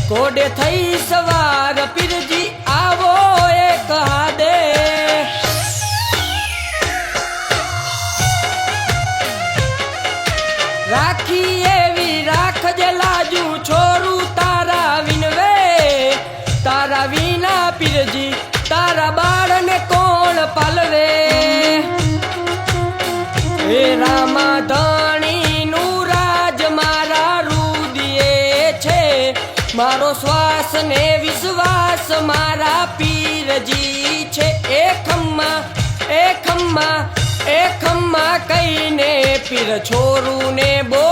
કોડે થઈ સવાર પીરજી આવો એક હાદે રાખી એવી રાખજે લાજુ છોરું તારા વિનવે તારા વિના પીરજી તારા બાળને કોણ પાલવે હે રામા ધણી નું રાજ મારા રુદિયે છે મારો શ્વાસ ને વિશ્વાસ મારા પીરજી છે એ ખમ્મા એ ખમ્મા એ ખમ્મા કહીને પીર છોરું ને બો